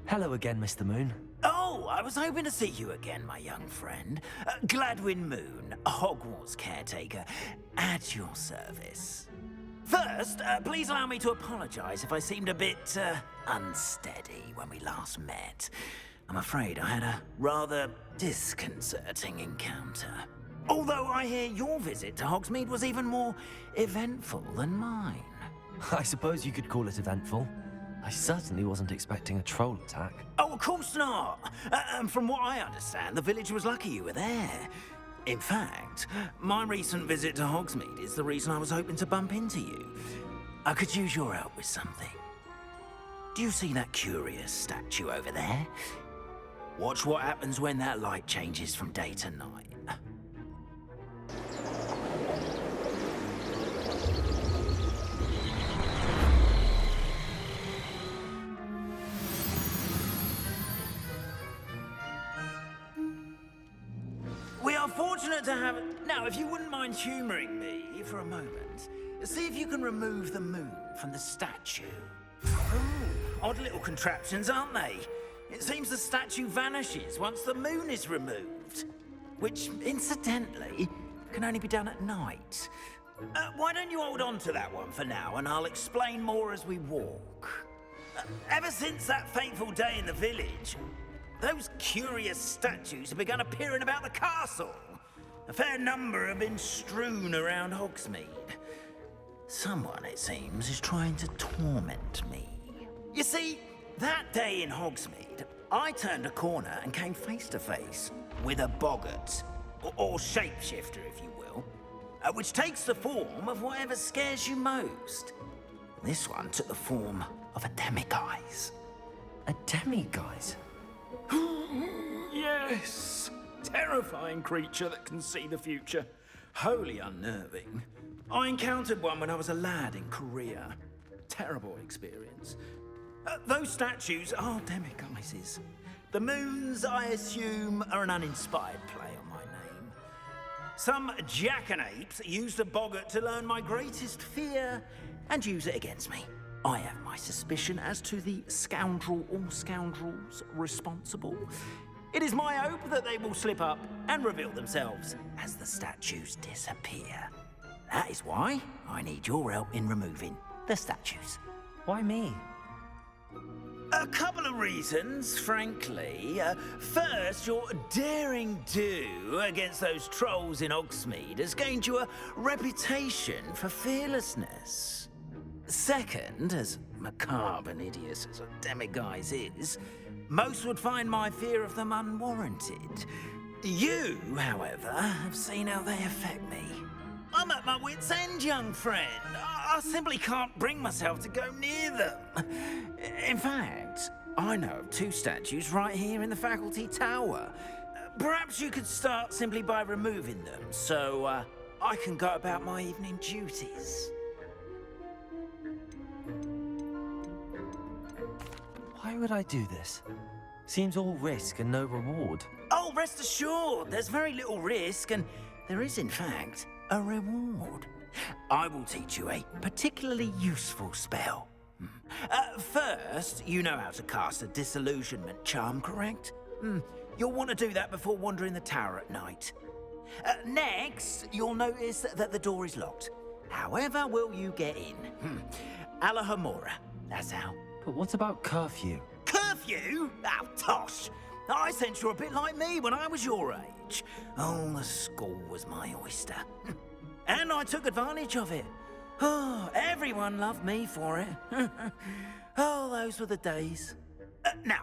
Hello again, Mr. Moon. Oh, I was hoping to see you again, my young friend. Gladwin Moon, Hogwarts caretaker, at your service. First, please allow me to apologize if I seemed a bit unsteady when we last met. I'm afraid I had a rather disconcerting encounter. Although I hear your visit to Hogsmeade was even more eventful than mine. I suppose you could call it eventful. I certainly wasn't expecting a troll attack. Oh, of course not. And from what I understand, the village was lucky you were there. In fact, my recent visit to Hogsmeade is the reason I was hoping to bump into you. I could use your help with something. Do you see that curious statue over there? Watch what happens when that light changes from day to night. We are fortunate to have... Now, if you wouldn't mind humouring me for a moment, see if you can remove the moon from the statue. Ooh, odd little contraptions, aren't they? It seems the statue vanishes once the moon is removed. Which, incidentally, can only be done at night. Why don't you hold on to that one for now, and I'll explain more as we walk. Ever since that fateful day in the village, those curious statues have begun appearing about the castle. A fair number have been strewn around Hogsmeade. Someone, it seems, is trying to torment me. You see, that day in Hogsmeade, I turned a corner and came face to face with a boggart, or shapeshifter, if you will, which takes the form of whatever scares you most. This one took the form of a demiguise. A demiguise? Yes! Terrifying creature that can see the future. Wholly unnerving. I encountered one when I was a lad in Korea. Terrible experience. Those statues are demiguises. The moons, I assume, are an uninspired play on my name. Some jackanapes used a boggart to learn my greatest fear and use it against me. I have my suspicion as to the scoundrel or scoundrels responsible. It is my hope that they will slip up and reveal themselves as the statues disappear. That is why I need your help in removing the statues. Why me? A couple of reasons, frankly. First, your daring do against those trolls in Hogsmeade has gained you a reputation for fearlessness. Second, as macabre and hideous as a demiguise is, most would find my fear of them unwarranted. You, however, have seen how they affect me. I'm at my wit's end, young friend. I simply can't bring myself to go near them. In fact, I know of two statues right here in the faculty tower. Perhaps you could start simply by removing them, so I can go about my evening duties. Why would I do this? Seems all risk and no reward. Oh, rest assured, there's very little risk, and there is, in fact, a reward. I will teach you a particularly useful spell. First, you know how to cast a disillusionment charm, correct? You'll want to do that before wandering the tower at night. Next, you'll notice that the door is locked. However will you get in? Alahomora, that's how. But what about curfew? Curfew? Oh, tosh! I sense you're a bit like me when I was your age. Oh, the school was my oyster. And I took advantage of it. Oh, everyone loved me for it. Oh, those were the days. Now,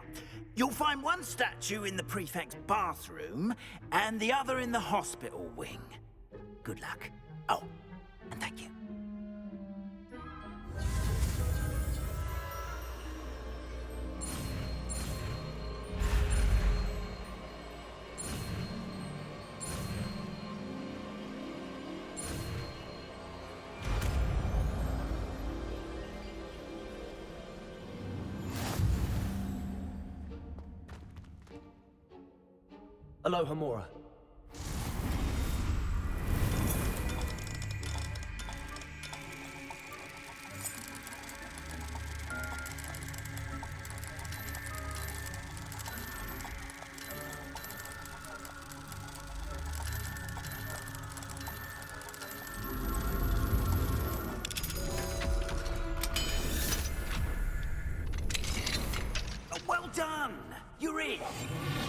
you'll find one statue in the prefect's bathroom and the other in the hospital wing. Good luck. Oh, and thank you. Alohomora.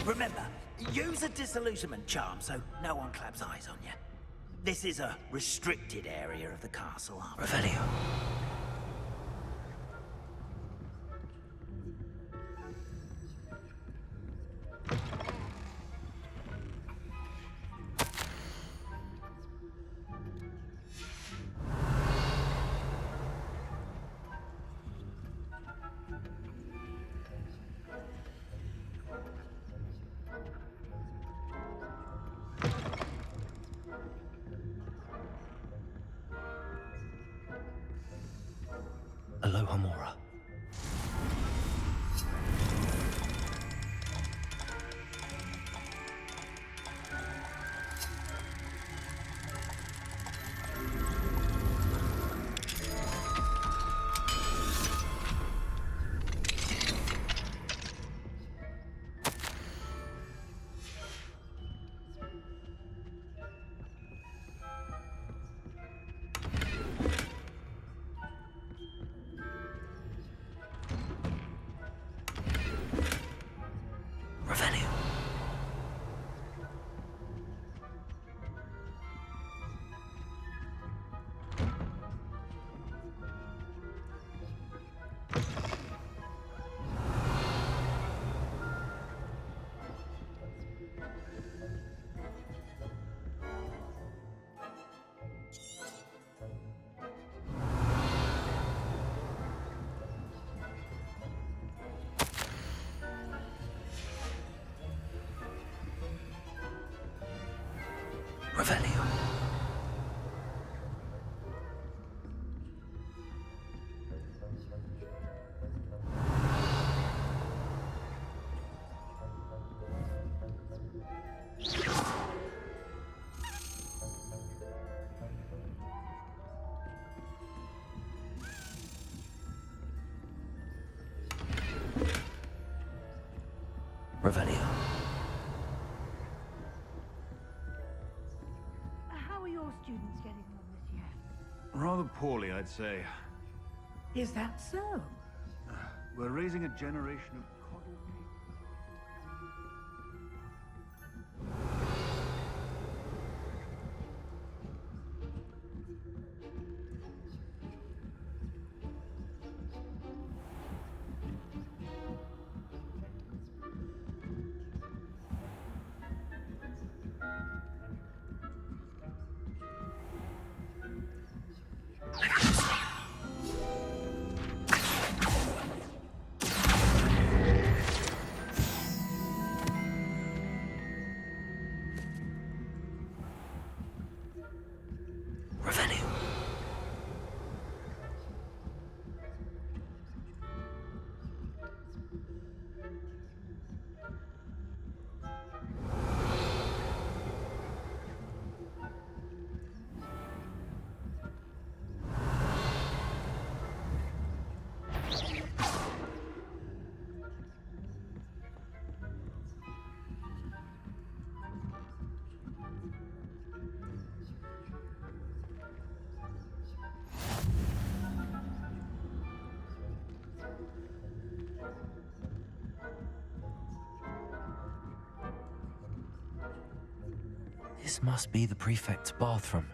Remember, use a disillusionment charm so no one claps eyes on you. This is a restricted area of the castle. Revelio. Aloha Mora. Revelio. Revelio. How are your students getting on this year? Rather poorly, I'd say. Is that so? We're raising a generation of coddled people. This must be the prefect's bathroom.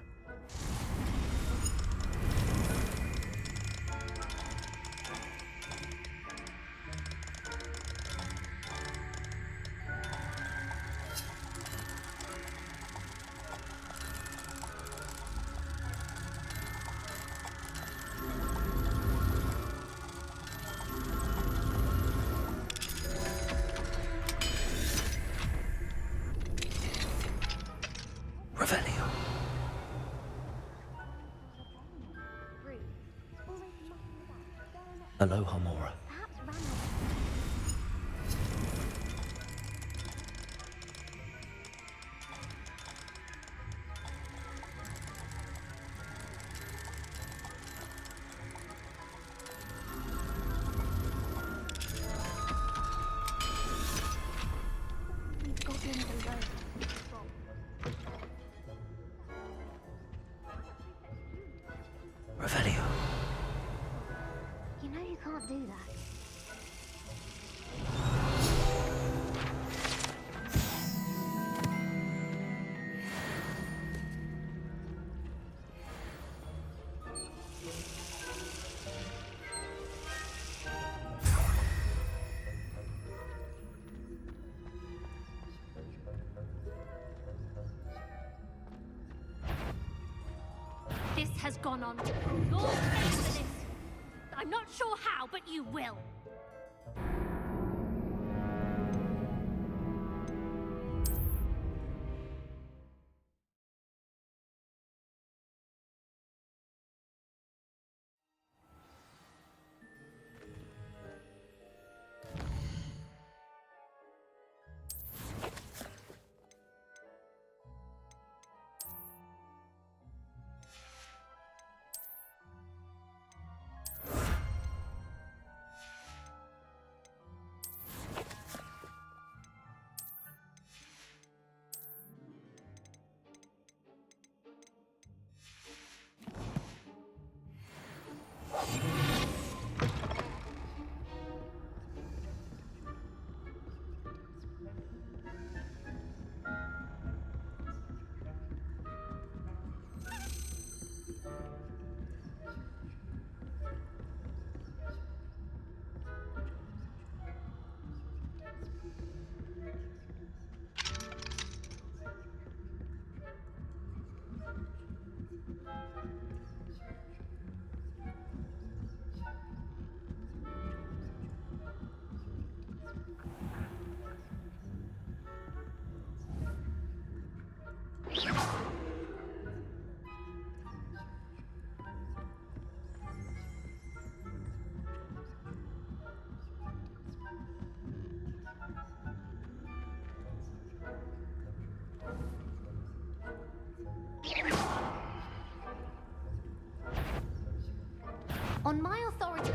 Revelio. Aloha Mora. Revelio. You know you can't do that. has gone on. You'll pay for this. I'm not sure how, but you will. On my authority...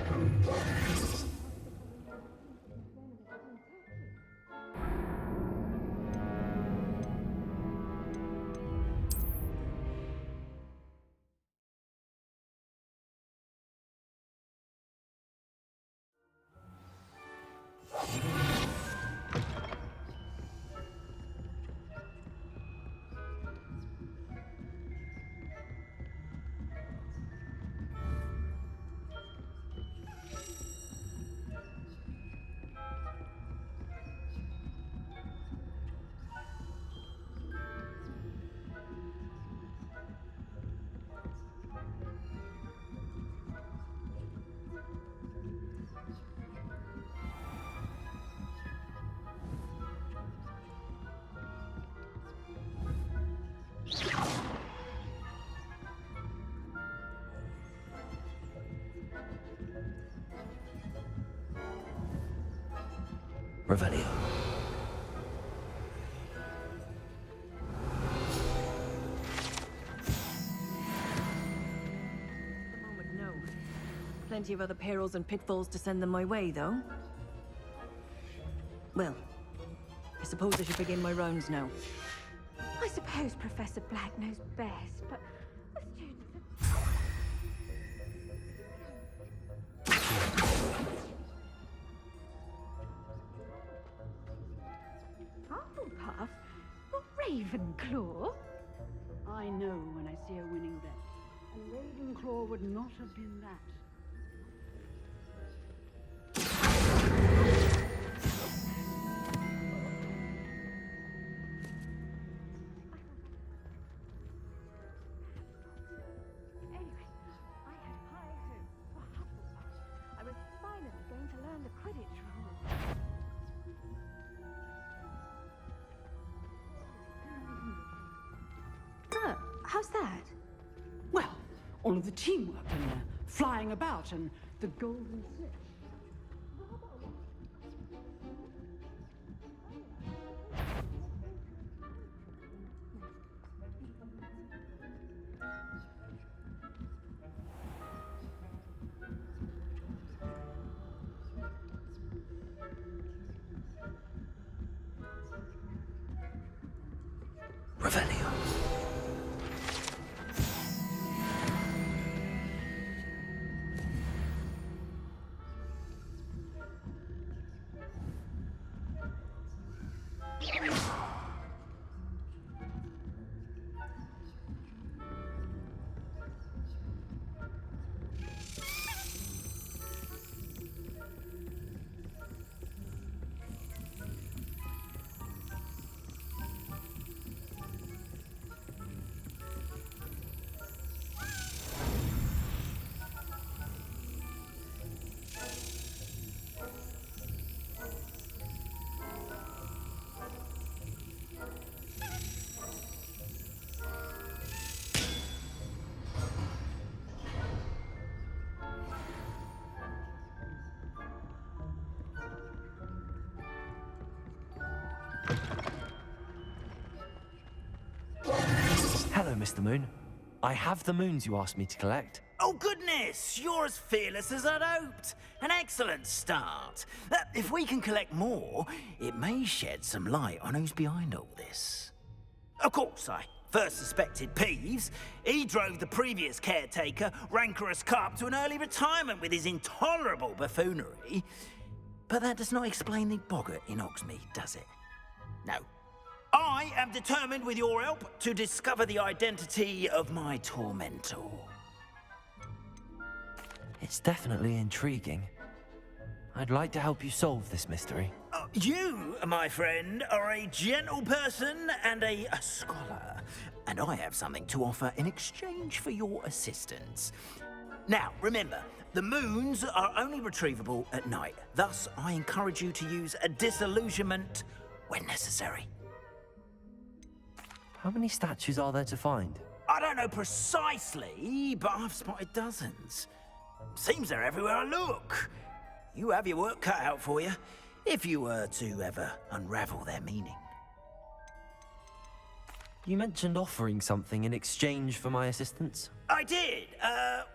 Revelio. The moment, no. Plenty of other perils and pitfalls to send them my way, though. Well, I suppose I should begin my rounds now. I suppose Professor Black knows best, but the students are... Hufflepuff? Or Ravenclaw? I know when I see a winning bet. And Ravenclaw would not have been that. Anyway, I had high hopes for Hufflepuff. I was finally going to learn the Quidditch rules. How's that? Well, all of the teamwork in there, flying about, and the golden snitch. Revelio. Mr. Moon. I have the moons you asked me to collect. Oh, goodness! You're as fearless as I'd hoped. An excellent start. If we can collect more, it may shed some light on who's behind all this. Of course, I first suspected Peeves. He drove the previous caretaker, Rancorous Carp, to an early retirement with his intolerable buffoonery. But that does not explain the boggart in Hogsmeade, does it? No. I am determined, with your help, to discover the identity of my tormentor. It's definitely intriguing. I'd like to help you solve this mystery. You, my friend, are a gentle person and a scholar, and I have something to offer in exchange for your assistance. Now, remember, the moons are only retrievable at night. Thus, I encourage you to use a disillusionment when necessary. How many statues are there to find? I don't know precisely, but I've spotted dozens. Seems they're everywhere I look. You have your work cut out for you, if you were to ever unravel their meaning. You mentioned offering something in exchange for my assistance. I did.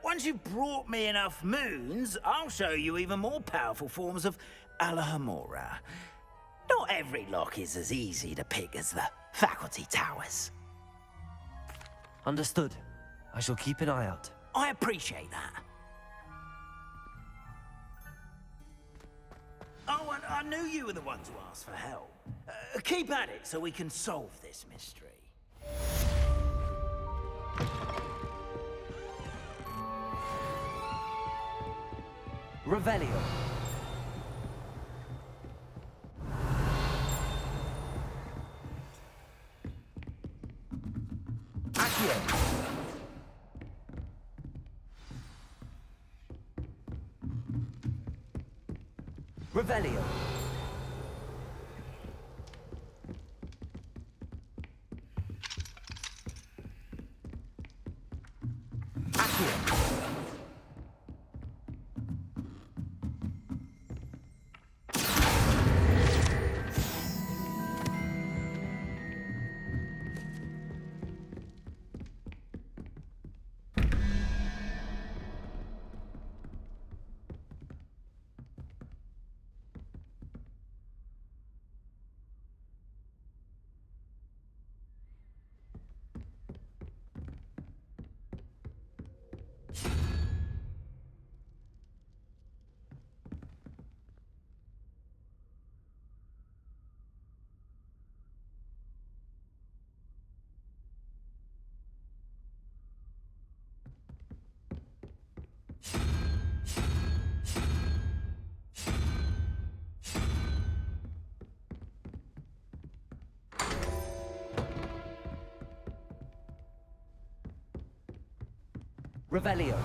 Once you've brought me enough moons, I'll show you even more powerful forms of Alohomora. Not every lock is as easy to pick as the faculty towers. Understood. I shall keep an eye out. I appreciate that. Oh, and I knew you were the one to ask for help. Keep at it so we can solve this mystery. Revelio. Accio. Revelio. Accio. Revelio.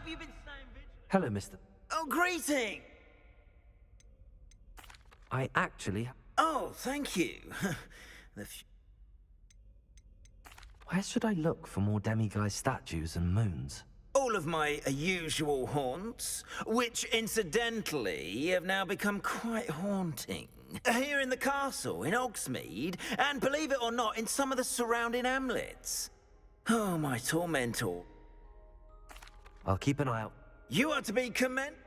You've been staying vigilant. Hello, Mr. Oh, greeting! I actually... Oh, thank you. Where should I look for more demiguise statues and moons? All of my usual haunts, which incidentally have now become quite haunting. Here in the castle, in Hogsmeade, and believe it or not, in some of the surrounding hamlets. Oh, my tormentor. I'll keep an eye out. You are to be commended.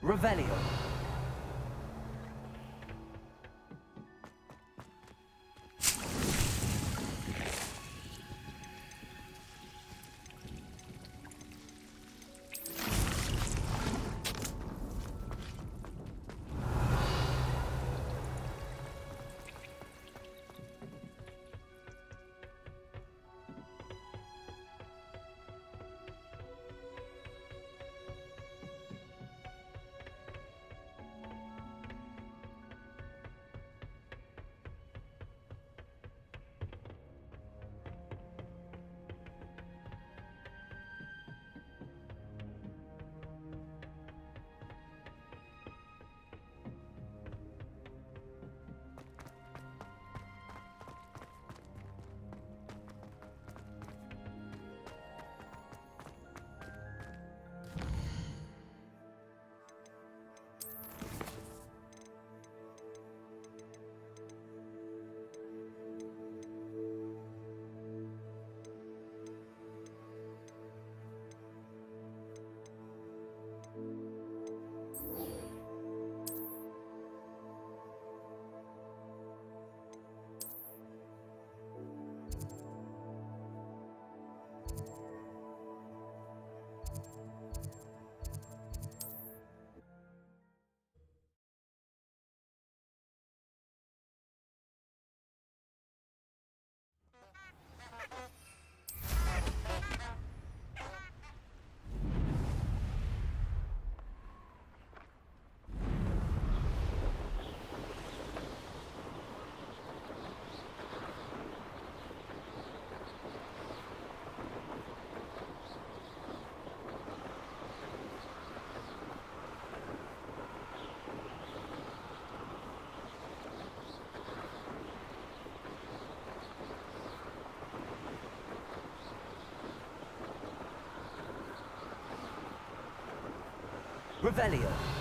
Revelio. Revelio.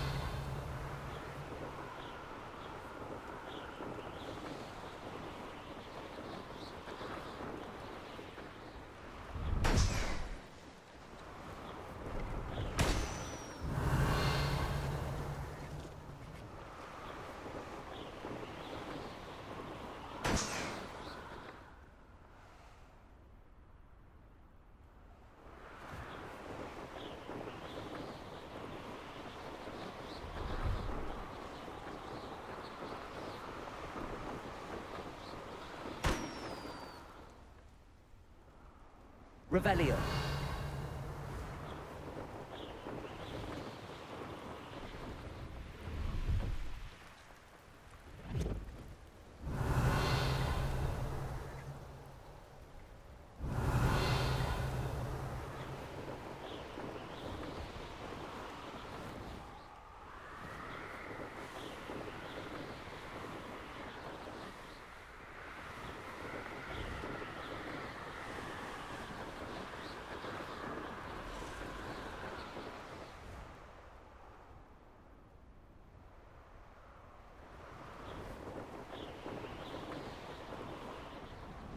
Revelio.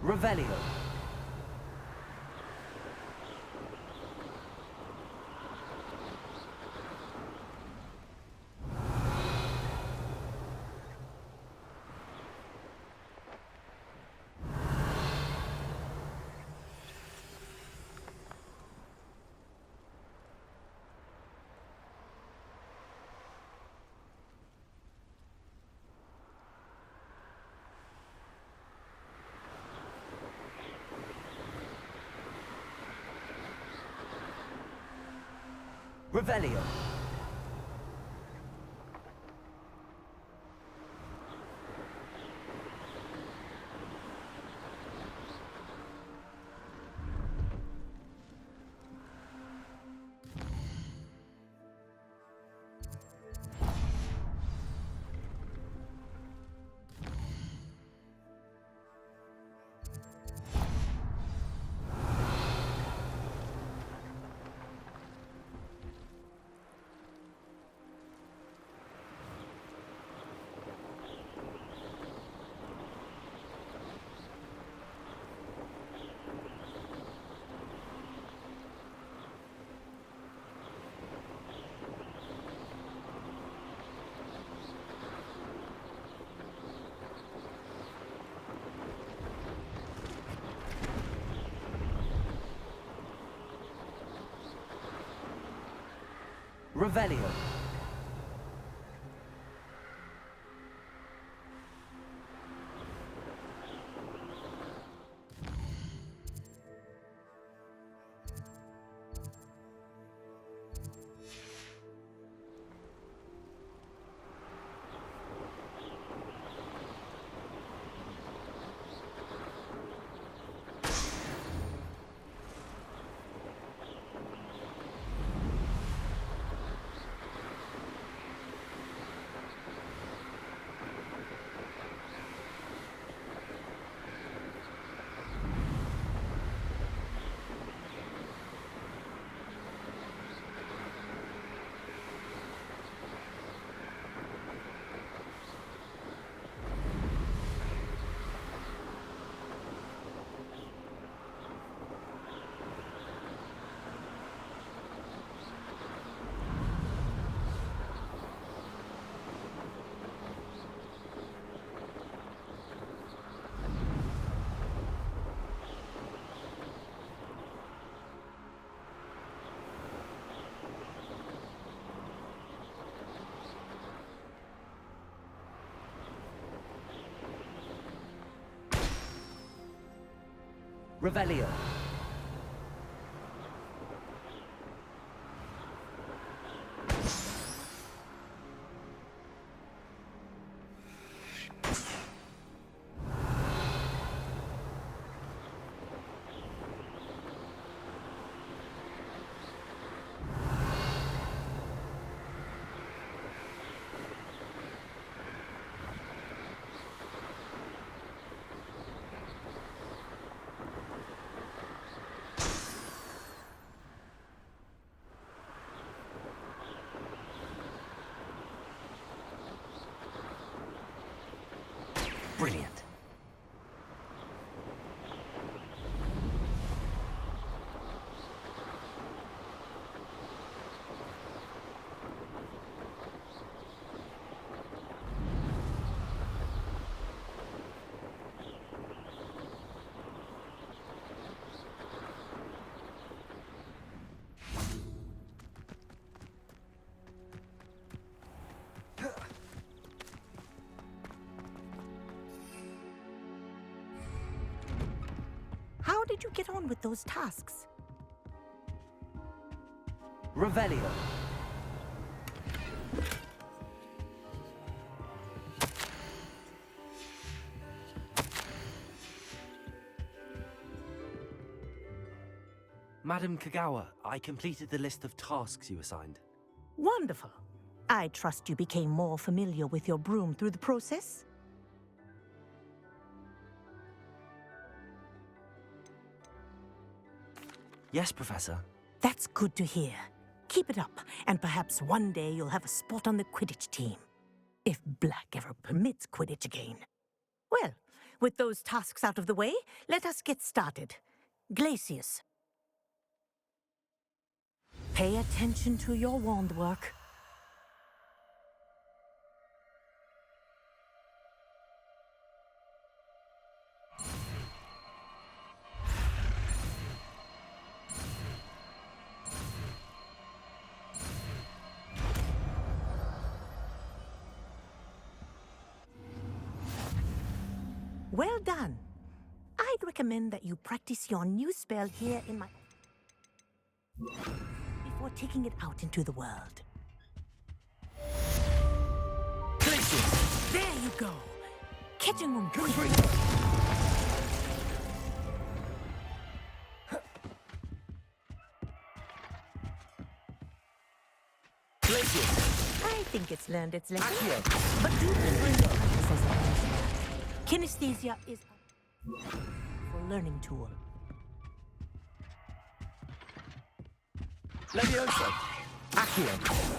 Revelio. Revelio. Revelio. Revelio. Brilliant. How did you get on with those tasks? Revelio. Madam Kagawa, I completed the list of tasks you assigned. Wonderful. I trust you became more familiar with your broom through the process? Yes, Professor. That's good to hear. Keep it up, and perhaps one day you'll have a spot on the Quidditch team. If Black ever permits Quidditch again. Well, with those tasks out of the way, let us get started. Glacius. Pay attention to your wand work. Well done. I'd recommend that you practice your new spell here in my... Before before taking it out into the world. Glitches! There you go! Catching on quick. Glitches! I think it's learned its lesson. Accio! But do remember your practices. Kinesthesia is a learning tool. Levioso! Accio!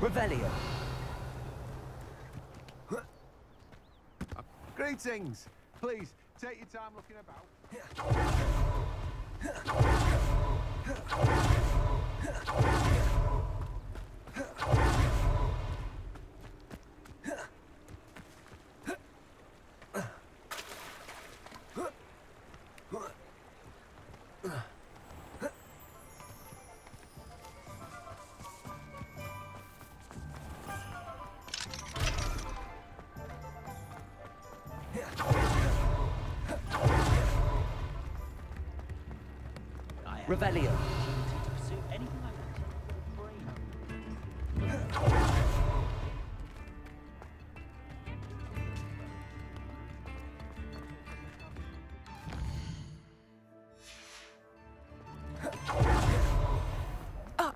Revelio! Greetings! Please, take your time looking about. Revelio!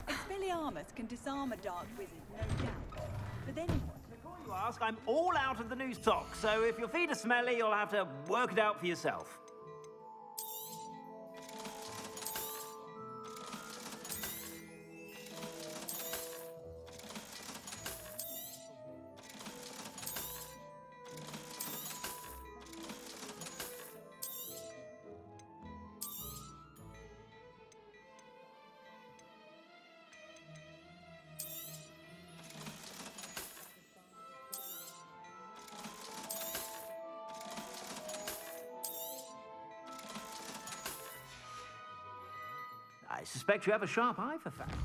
Expelliarmus can disarm a dark wizard, no doubt. But then what? Before you ask, I'm all out of the new stock, so if your feet are smelly, you'll have to work it out for yourself. I suspect you have a sharp eye for facts.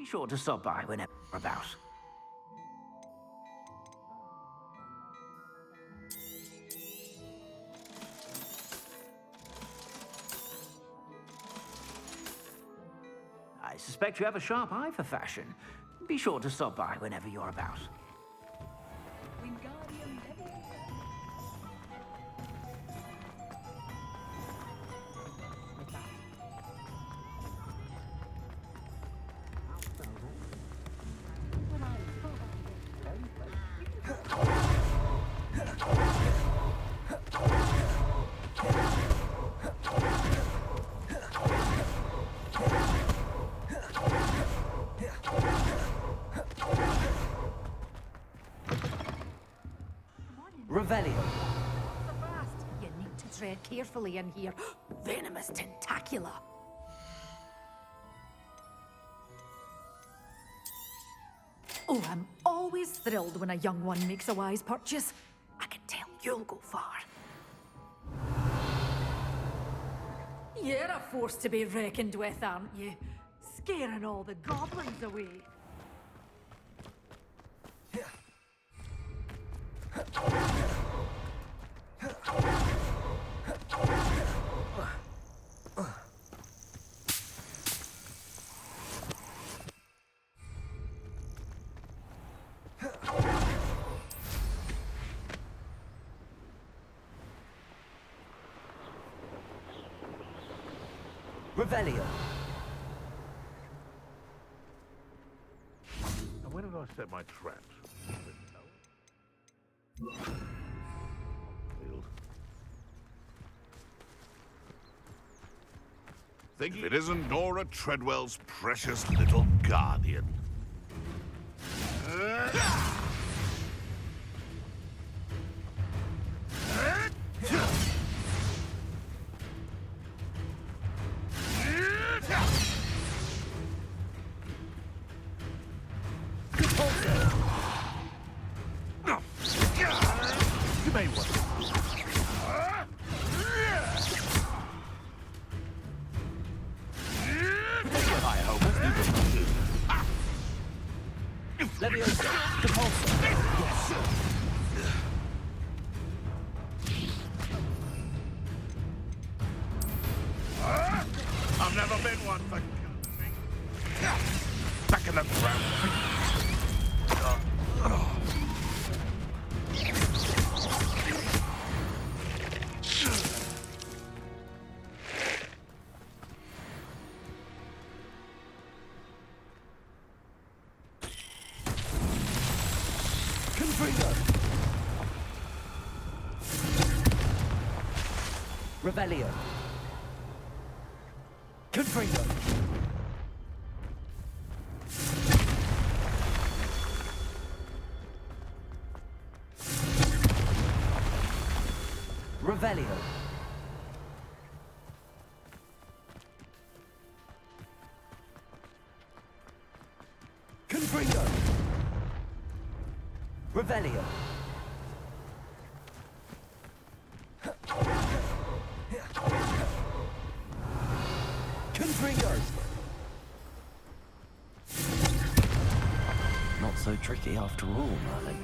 be sure to stop by whenever you're about. I suspect you have a sharp eye for fashion. Be sure to stop by whenever you're about. Revelio. You need to tread carefully in here. Venomous tentacula. Oh, I'm always thrilled when a young one makes a wise purchase. I can tell you'll go far. You're a force to be reckoned with, aren't you? Scaring all the goblins away. Revelio. And where did I set my traps? Field. Think if it isn't Nora Treadwell's precious little guardian. You may want to. I hope. Leviosa. Depulso. Yes. I've never been one for back in the ground. Confringo. Revelio. Confringo. Revelio. Confringo. Revelio. Confringo. Not so tricky after all, Marley.